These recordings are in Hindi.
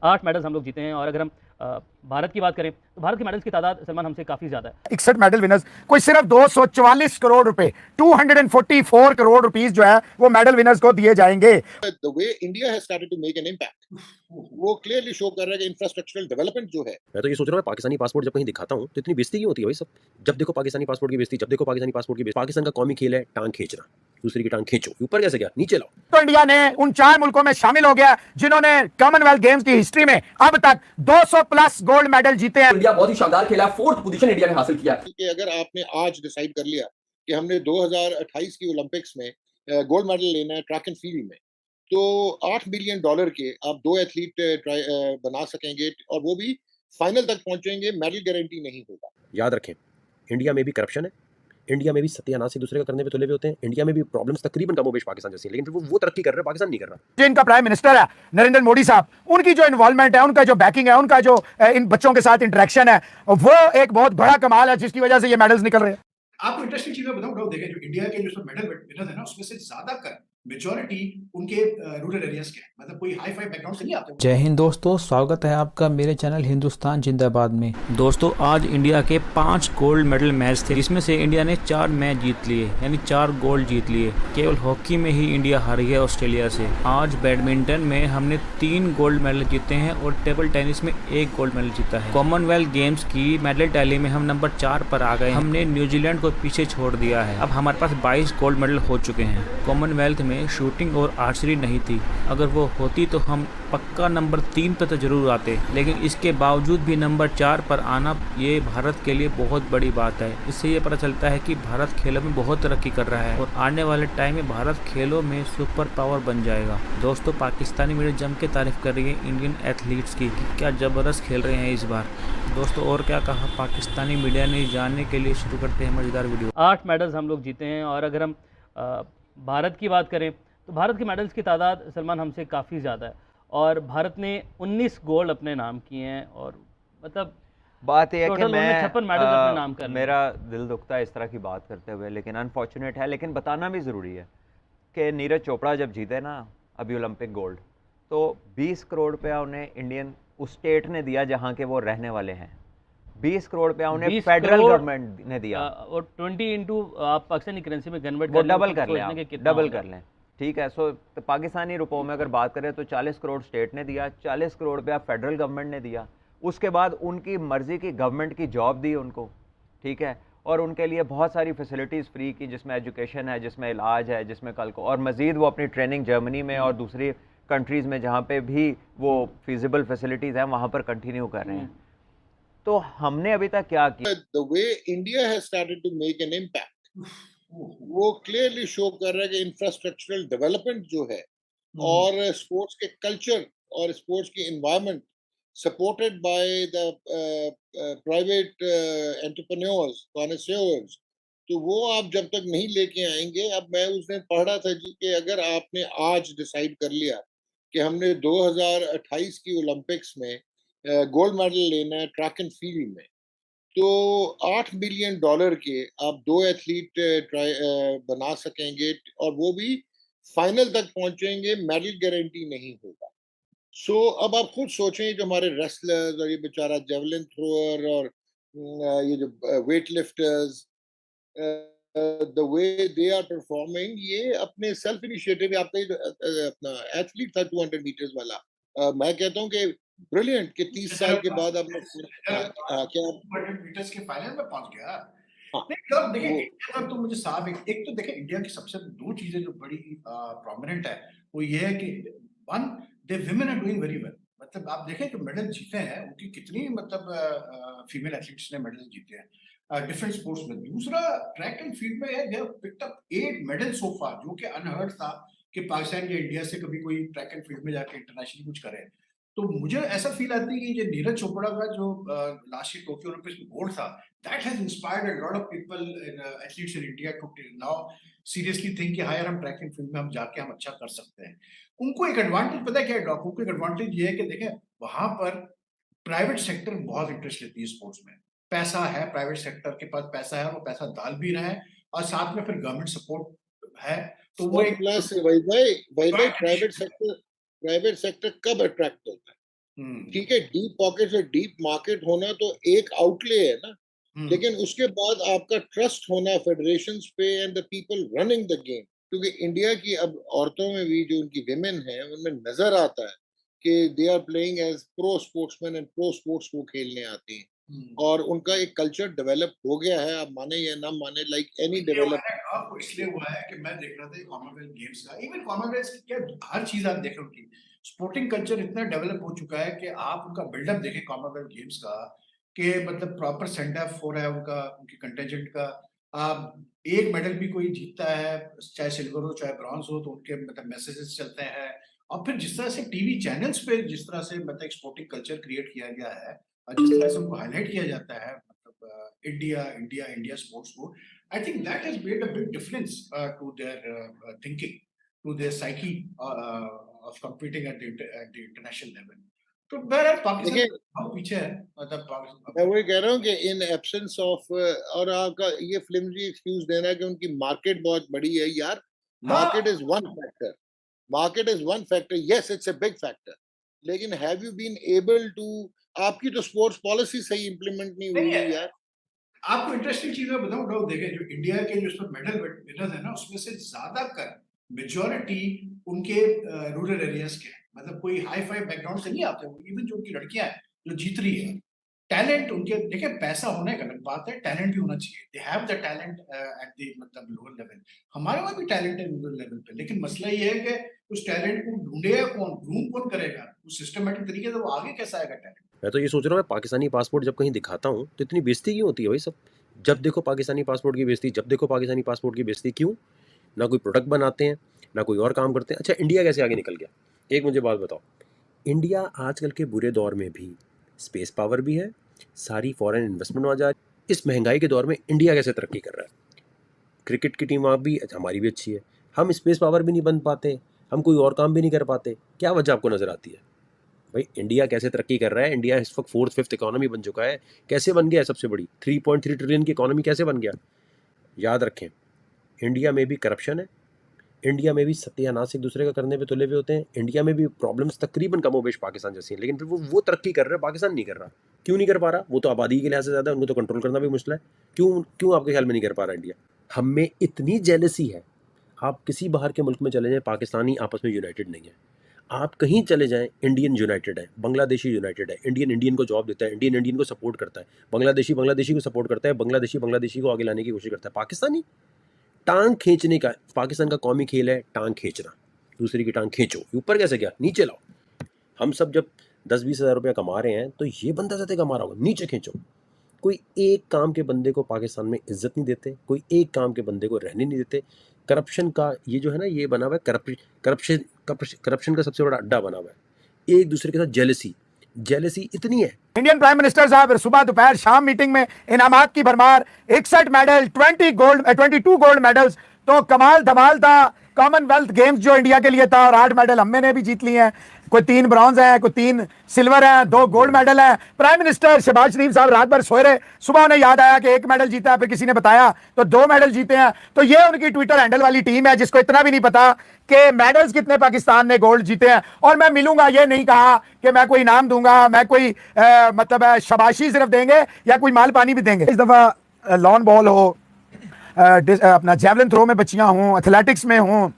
8 मेडल्स हम लोग जीते हैं और अगर हम भारत की बात करें तो भारत के मेडल्स की तादाद सलमान हमसे काफी ज्यादा है। 61 मेडल विनर्स, कोई सिर्फ 244 करोड़ रुपए 244 करोड़ रुपीस जो है वो मेडल विनर्स को दिए जाएंगे। The way India has started to make an impact, वो क्लियरली शो कर रहा है कि इंफ्रास्ट्रक्चरल डेवलपमेंट जो है। मैं तो ये सोच रहा हूँ पाकिस्तानी पासपोर्ट जब कहीं दिखाता हूँ तो इतनी बेइज्जती क्यों होती है भाई सब। जब देखो पाकिस्तानी पासपोर्ट की बेइज्जती, जब देखो पाकिस्तानी पासपोर्ट की बेइज्जती। पाकिस्तान का कौमी खेल है टांग खींचना, दूसरी की टांग खींचो, ऊपर कैसे गया नीचे लाओ। तो इंडिया ने उन 4 मुल्कों में शामिल हो गया जिन्होंने कॉमनवेल्थ गेम्स की हिस्ट्री में अब तक 200 प्लस गोल्ड मेडल जीते हैं। इंडिया बहुत ही शानदार खेला, 4th पोजीशन इंडिया ने हासिल किया। कि अगर आपने आज डिसाइड कर लिया कि हमने 2028 की ओलंपिक्स में गोल्ड मेडल लेना है ट्रैक एंड फील्ड में, तो $8 मिलियन के आप 2 एथलीट बना सकेंगे और वो भी फाइनल तक पहुंचेंगे, मेडल गारंटी नहीं होगा। याद रखें, इंडिया में भी करप्शन है, इंडिया में भी सत्यानाश एक दूसरे का करने पे तुले हुए होते हैं, इंडिया में भी प्रॉब्लम्स तकरीबन कमोबेश पाकिस्तान जैसी है, लेकिन फिर वो तरक्की कर रहे हैं, पाकिस्तान नहीं कर रहा। जो इनका प्राइम मिनिस्टर है नरेंद्र मोदी साहब, उनकी जो इन्वॉल्वमेंट है, उनका जो बैकिंग है, उनका जो इन बच्चों के साथ इंटरेक्शन है, वो एक बहुत बड़ा कमाल है जिसकी वजह से ये मेडल्स निकल रहे हैं। आपको इंटरेस्टिंग चीज मैं बताऊं, देखें जो इंडिया के जो मेडल विनर्स है ना, उसमें से ज्यादा कर मेजॉरिटी उनके रूरल एरियाज के हैं, मतलब कोई हाई फाई बैकग्राउंड से नहीं आते। जय हिंद दोस्तों, स्वागत है आपका मेरे चैनल हिंदुस्तान जिंदाबाद में। दोस्तों, आज इंडिया के 5 गोल्ड मेडल मैच थे, जिसमें से इंडिया ने 4 मैच जीत लिए, यानी 4 गोल्ड जीत लिए। केवल हॉकी में ही इंडिया हारी है ऑस्ट्रेलिया से। आज बैडमिंटन में हमने 3 गोल्ड मेडल जीते हैं और टेबल टेनिस में 1 गोल्ड मेडल जीता है। कॉमनवेल्थ गेम्स की मेडल टैली में हम नंबर 4 पर आ गए। हमने न्यूजीलैंड को पीछे छोड़ दिया है। अब हमारे पास 22 गोल्ड मेडल हो चुके हैं। कॉमनवेल्थ में शूटिंग और आर्चरी नहीं थी, अगर वो होती तो हम पक्का नंबर 3 पर तो जरूर आते, लेकिन इसके बावजूद भी नंबर 4 पर आना ये भारत के लिए बहुत बड़ी बात है। इससे ये पता चलता है कि भारत खेलों में बहुत तरक्की कर रहा है और आने वाले टाइम में भारत खेलों में सुपर पावर बन जाएगा। दोस्तों, पाकिस्तानी मीडिया जम के तारीफ कर रही है इंडियन एथलीट्स की कि क्या ज़बरदस्त खेल रहे हैं इस बार। दोस्तों, और क्या कहा पाकिस्तानी मीडिया ने, जानने के लिए शुरू करते हैं मज़ेदार वीडियो। 8 मेडल्स हम लोग जीते हैं और अगर हम भारत की बात करें तो भारत के मेडल्स की तादाद सलमान हमसे काफ़ी ज़्यादा है और भारत ने 19 गोल्ड अपने नाम किए हैं और मतलब बात यह है कि मैं 56 मेडल अपने नाम कर मेरा दिल दुखता है इस तरह की बात करते हुए, लेकिन अनफॉर्चुनेट है, लेकिन बताना भी ज़रूरी है कि नीरज चोपड़ा जब जीते ना अभी ओलंपिक गोल्ड, तो 20 करोड़ रुपया उन्हें इंडियन उस स्टेट ने दिया जहाँ के वो रहने वाले हैं। 20 करोड़ रुपया उन्हें फेडरल गवर्नमेंट ने दिया और 20 इंटू आप पाकिस्तानी करेंसी में कन्वर्ट वो डबल कर लें, डबल कर लें, ठीक है। सो तो पाकिस्तानी रुपयों में अगर बात करें तो 40 करोड़ स्टेट ने दिया, 40 करोड़ रुपया फेडरल गवर्नमेंट ने दिया। उसके बाद उनकी मर्जी की गवर्नमेंट की जॉब दी उनको, ठीक है, और उनके लिए बहुत सारी फैसिलिटीज़ फ्री की, जिसमें एजुकेशन है, जिसमें इलाज है, जिसमें कल को और मज़ीद वो अपनी ट्रेनिंग जर्मनी में और दूसरी कंट्रीज़ में जहाँ पे भी वो फिजिबल फैसिलिटीज़ हैं वहाँ पर कंटिन्यू कर रहे हैं। तो हमने अभी तक क्या किया? The way India has started to make an impact, वो क्लियरली शो कर रहा है कि इंफ्रास्ट्रक्चरल डेवलपमेंट जो है और स्पोर्ट्स के कल्चर और स्पोर्ट्स की environment supported by the private entrepreneurs connoisseurs, तो वो आप जब तक नहीं लेके आएंगे। अब मैं उस दिन पढ़ रहा था जी कि अगर आपने आज डिसाइड कर लिया कि हमने 2028 की ओलंपिक्स में गोल्ड मेडल लेना है ट्रैक एंड फील्ड में, तो $8 मिलियन के आप 2 एथलीट बना सकेंगे और वो भी फाइनल तक पहुंचेंगे, मेडल गारंटी नहीं होगा। सो अब आप खुद सोचें, जो हमारे रेसलर्स और ये बेचारा जेवलिन थ्रोअर और ये जो weight lifters, the way they are performing, ये अपने सेल्फ इनिशिएटिव, आपका ये अपना एथलीट था 200 मीटर्स वाला, मैं कहता हूँ कि ब्रिलियंट कि 30 साल के बाद अब क्या 200 मीटर्स के फाइनल में पहुंच गया। हाँ, नहीं, अब देखिए इंडिया का तो मुझे साफ एक तो देखिए इंडिया की सबसे 2 चीजें जो बड़ी प्रोमिनेंट है वो ये है कि one, they women are doing very well. मतलब आप देखें जो मेडल जीते हैं उनकी कितनी मतलब फीमेल एथलीट्स ने मेडल जीते हैं डिफरेंट स्पोर्ट्स में। दूसरा, ट्रैक एंड फील्ड में they have picked up 8 medal so far, जो कि अनहर्ड था कि पाकिस्तान या इंडिया से कभी कोई ट्रैक एंड फील्ड में जाके इंटरनेशनल कुछ करे। तो मुझे ऐसा फील आती है कि ये नीरज चोपड़ा का जो लास्ट ईयर टोक्यो ओलंपिक्स में गोल्ड था, that has inspired a lot of people in athletes in India to now seriously think कि हायर हम ट्रैक एंड फील्ड में हम जाके हम अच्छा कर सकते हैं। उनको एक एडवांटेज पता है क्या है डॉक? उनको एक एडवांटेज ये है कि देखें वहां पर प्राइवेट सेक्टर बहुत इंटरेस्ट लेती है स्पोर्ट्स में। पैसा है, प्राइवेट सेक्टर के पास पैसा है, वो पैसा डाल भी रहे हैं और साथ में फिर गवर्नमेंट सपोर्ट है, तो वो एक प्लस भाई प्राइवेट सेक्टर कब अट्रैक्ट होता है? ठीक है, डीप पॉकेट्स और डीप मार्केट होना तो एक आउटले है ना, लेकिन उसके बाद आपका ट्रस्ट होना फेडरेशंस पे and the people running the game, क्योंकि इंडिया की अब औरतों में भी जो उनकी विमेन है उनमें नजर आता है कि they are playing as pro sportsman and pro sports वो खेलने आती हैं और उनका एक कल्चर डेवलप हो गया है, आप माने या ना माने, लाइक एनी डेवलप। इसलिए हुआ है कि मैं देख रहा था कॉमनवेल्थ गेम्स का, इवन कॉमनवेल्थ क्या हर चीज आप देखें, उनकी स्पोर्टिंग कल्चर इतना डेवलप हो चुका है कि आप उनका बिल्डअप देखें कॉमनवेल्थ गेम्स का, कि मतलब प्रॉपर सेंड ऑफ हो रहा है उनका, उनके कंटेंजेंट का। आप एक मेडल भी कोई जीतता है, चाहे सिल्वर हो चाहे ब्रॉन्ज हो, तो उनके मतलब मैसेजेस चलते हैं। और फिर जिस तरह से टीवी चैनल्स पे जिस तरह से मतलब स्पोर्टिंग कल्चर क्रिएट किया गया है और जिस तरह से उनको हाईलाइट किया जाता है, मतलब इंडिया इंडिया इंडिया स्पोर्ट्स को, I think that has made a big difference to their thinking, to their psyche of competing at the international level. तो बहरहाल पाकिस्तान बहुत पीछे है, मतलब मैं वही कह रहा हूँ कि इन एब्सेंस ऑफ, और आपका ये फ्लिमजी एक्सक्यूज देना है कि उनकी मार्केट बहुत बड़ी है, यार market is one factor, market is one factor, yes it's a big factor, लेकिन have you been able to, आपकी तो स्पोर्ट्स पॉलिसी सही इंप्लीमेंट नहीं हुई है यार। आपको इंटरेस्टिंग चीज मैं बताऊं, डाउट देखें, जो इंडिया के जो इसमें मेडल विनर्स है ना, उसमें से ज्यादातर मेजॉरिटी उनके रूरल एरियाज के हैं, मतलब कोई हाई फाई बैकग्राउंड से नहीं आते। इवन जो उनकी लड़कियां हैं जो जीत रही है, टैलेंट उनके, देखिए पैसा होने का अलग बात है, टैलेंट भी होना चाहिए, they have the talent at the मतलब लोअर लेवल। हमारे वहाँ भी टैलेंट है लोअर लेवल पे, लेकिन मसला ये है कि उस टैलेंट को ढूंढेगा कौन, ग्रूम कौन करेगा, उस सिस्टमेटिक तरीके से वो आगे कैसे आएगा टैलेंट। मैं तो ये सोच रहा हूँ, मैं पाकिस्तानी पासपोर्ट जब कहीं दिखाता हूँ तो इतनी बेइज्जती क्यों होती है भाई सब? जब देखो पाकिस्तानी पासपोर्ट की बेइज्जती, जब देखो पाकिस्तानी पासपोर्ट की बेइज्जती, क्यों? ना कोई प्रोडक्ट बनाते हैं, ना कोई और काम करते हैं। अच्छा, इंडिया कैसे आगे निकल गया? एक मुझे बात बताओ, इंडिया आजकल के बुरे दौर में भी स्पेस पावर भी है, सारी फॉरेन इन्वेस्टमेंट वहाँ जा रही है। इस महंगाई के दौर में इंडिया कैसे तरक्की कर रहा है? क्रिकेट की टीम आप भी, हमारी भी अच्छी है, हम स्पेस पावर भी नहीं बन पाते, हम कोई और काम भी नहीं कर पाते, क्या वजह आपको नज़र आती है? भाई इंडिया कैसे तरक्की कर रहा है? इंडिया इस वक्त 4th 5th इकोनॉमी बन चुका है, कैसे बन गया है सबसे बड़ी 3.3 ट्रिलियन की इकोनॉमी कैसे बन गया? याद रखें, इंडिया में भी करप्शन है, इंडिया में भी सत्यानाश एक दूसरे का करने पे तुले हुए होते हैं, इंडिया में भी प्रॉब्लम्स तकरीबन कमोबेश पाकिस्तान जैसी हैं, लेकिन फिर वो तरक्की कर रहा है, पाकिस्तान नहीं कर रहा। क्यों नहीं कर पा रहा? वो तो आबादी के लिहाज से ज़्यादा है, उनको तो कंट्रोल करना भी मुश्किल है। क्यों आपके ख्याल में नहीं कर पा रहा इंडिया? हम में इतनी जेलसी है, आप किसी बाहर के मुल्क में चले जाएँ, पाकिस्तानी आपस में यूनाइटेड नहीं है। आप कहीं चले जाएं, इंडियन यूनाइटेड है, बांग्लादेशी यूनाइटेड है, इंडियन को जॉब देता है, इंडियन को सपोर्ट करता है, बांग्लादेशी को सपोर्ट करता है, बांग्लादेशी को आगे लाने की कोशिश करता है। पाकिस्तानी टांग खींचने का, पाकिस्तान का कौमी खेल है टांग खींचना, दूसरे की टांग खींचो, ऊपर कैसे गया, नीचे लाओ। हम सब जब 10-20 हज़ार रुपया कमा रहे हैं तो ये बंदा ज़्यादा कमा रहा होगा, नीचे खींचो। कोई एक काम के बंदे को पाकिस्तान में इज्जत नहीं देते, कोई एक काम के बंदे को रहने नहीं देते। करप्शन का ये जो है ना, ये बना हुआ है, करप्शन का सबसे बड़ा अड्डा बना हुआ है। एक दूसरे के साथ जेलसी इतनी है। इंडियन प्राइम मिनिस्टर साहब सुबह दोपहर शाम मीटिंग में इनामात की भरमार, 61 मेडल, 22 गोल्ड मेडल्स, तो कमाल धमाल था। कॉमनवेल्थ गेम्स जो इंडिया के लिए था, और 8 मेडल हम ने भी जीत लिए हैं, कोई 3 ब्रॉन्ज हैं, कोई 3 सिल्वर हैं, 2 गोल्ड मेडल हैं। प्राइम मिनिस्टर शहबाज शरीफ साहब रात भर सोए रहे, सुबह उन्हें याद आया कि 1 मेडल जीता है, फिर किसी ने बताया तो 2 मेडल जीते हैं। तो ये उनकी ट्विटर हैंडल वाली टीम है जिसको इतना भी नहीं पता कि मेडल्स कितने पाकिस्तान ने गोल्ड जीते हैं। और मैं मिलूंगा, ये नहीं कहा कि मैं कोई इनाम दूंगा, मैं कोई मतलब शाबाशी सिर्फ देंगे या कोई माल पानी भी देंगे। इस दफा लॉन बॉल हो, अपना जेवलिन थ्रो में बच्चियां हों, एथलेटिक्स में हों,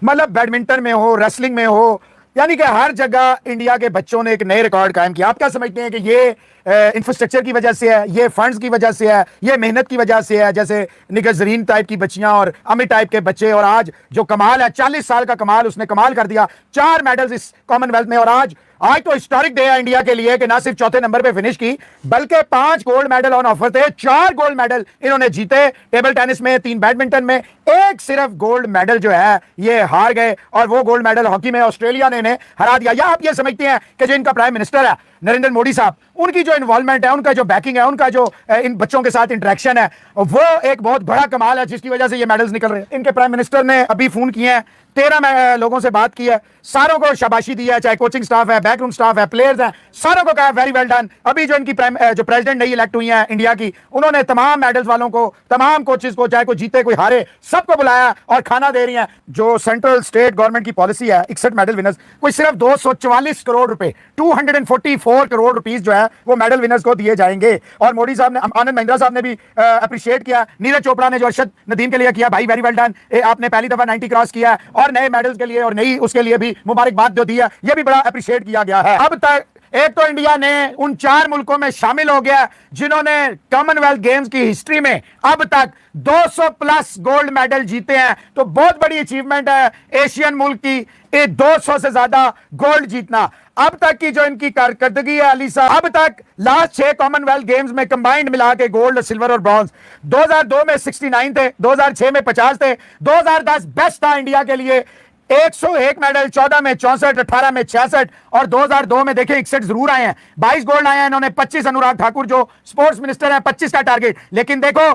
मतलब बैडमिंटन में हो, रेसलिंग में हो, यानी कि हर जगह इंडिया के बच्चों ने एक नए रिकॉर्ड कायम किया। आप क्या समझते हैं कि ये इंफ्रास्ट्रक्चर की वजह से है, ये फंड्स की वजह से है, ये मेहनत की वजह से है? जैसे निगर जरीन टाइप की बच्चियां और अमित टाइप के बच्चे, और आज जो कमाल है, 40 साल का कमाल, उसने कमाल कर दिया, 4 मेडल्स इस कॉमनवेल्थ में। और आज तो हिस्टोरिक डे है इंडिया के लिए कि ना सिर्फ चौथे नंबर पे फिनिश की, बल्कि 5 गोल्ड मेडल ऑन ऑफर थे, 4 गोल्ड मेडल इन्होंने जीते, टेबल टेनिस में, 3 बैडमिंटन में, 1 सिर्फ गोल्ड मेडल जो है ये हार गए, और वो गोल्ड मेडल हॉकी में ऑस्ट्रेलिया ने इन्हें हरा दिया। या आप ये समझते हैं कि जो इनका प्राइम मिनिस्टर है नरेंद्र मोदी साहब, उनकी जो इन्वॉल्वमेंट है, उनका जो बैकिंग है, उनका जो इन बच्चों के साथ इंटरेक्शन है, वो एक बहुत बड़ा कमाल है जिसकी वजह से ये मेडल्स निकल रहे हैं? इनके प्राइम मिनिस्टर ने अभी फोन किए हैं 13 लोगों से बात की है, सारों को शाबाशी दी है, चाहे कोचिंग स्टाफ है, बैकरूम स्टाफ है, प्लेयर्स हैं, सारों को कहा वेरी वेल डन। अभी जो इनकी जो प्रेसिडेंट नई इलेक्ट हुई है इंडिया की, उन्होंने तमाम मेडल्स वालों को, तमाम कोचेस को, चाहे कोई जीते कोई हारे, सबको बुलाया और खाना दे रही हैं। जो सेंट्रल स्टेट गवर्नमेंट की पॉलिसी है 61 मेडल विनर्स, कोई सिर्फ 244 करोड़ रुपए 244 करोड़ रुपीस जो है वो मेडल विनर्स को दिए जाएंगे। और मोदी साहब ने, आनंद महिंद्रा साहब ने भी अप्रिशिएट किया, नीरज चोपड़ा ने जो अरशद नदीम के लिए किया, भाई वेरी वेल डन, आपने पहली दफा 90 क्रॉस किया है, और नए मेडल्स के लिए और नई उसके लिए भी मुबारकबाद जो दी है, ये भी बड़ा अप्रिशिएट किया गया है। अब तक एक तो इंडिया ने उन 4 मुल्कों में शामिल हो गया जिन्होंने कॉमनवेल्थ गेम्स की हिस्ट्री में अब तक 200 प्लस गोल्ड मेडल जीते हैं, तो बहुत बड़ी अचीवमेंट है एशियन मुल्क की, ये 200 से ज्यादा गोल्ड जीतना। अब तक की जो इनकी कारकर्दगी है अली साहब, अब तक लास्ट 6 कॉमनवेल्थ गेम्स में कंबाइंड मिला के गोल्ड, सिल्वर और ब्रॉन्ज, 2002 में 69 थे, 2006 में 50 थे, 2010 बेस्ट था इंडिया के लिए 101 मेडल, 14 में 64, 18 में 66 और 2002 में देखें 61 जरूर आए हैं, 22 गोल्ड आए हैं इन्होंने, 25 अनुराग ठाकुर जो स्पोर्ट्स मिनिस्टर हैं 25 का टारगेट। लेकिन देखो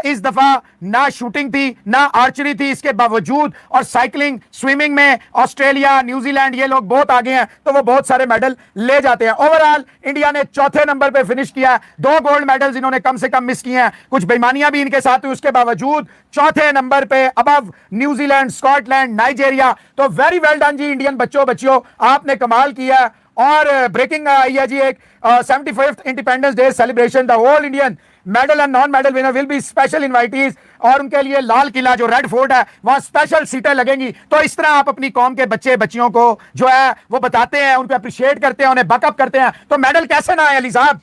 इस दफा ना शूटिंग थी ना आर्चरी थी, इसके बावजूद, और साइकिलिंग, स्विमिंग में ऑस्ट्रेलिया, न्यूजीलैंड ये लोग बहुत आगे हैं, तो वो बहुत सारे मेडल ले जाते हैं। ओवरऑल इंडिया ने चौथे नंबर पे फिनिश किया, 2 गोल्ड मेडल्स इन्होंने कम से कम मिस किए हैं, कुछ बेईमानियां भी इनके साथ हुई, उसके बावजूद चौथे नंबर पे अबव न्यूजीलैंड, स्कॉटलैंड, नाइजीरिया। तो वेरी वेल डन जी इंडियन बच्चों, आपने कमाल किया। और ब्रेकिंग आई है जी एक 75th independence day celebration, the whole Indian medal and non medal winner will be special invitees, और उनके लिए लाल किला जो रेड फोर्ट है वहां स्पेशल सीटें लगेंगी। तो इस तरह आप अपनी कौम के बच्चियों को जो है वो बताते हैं, उनको अप्रिशिएट करते हैं, उन्हें बैकअप करते हैं, तो मेडल कैसे ना आए अली साहब।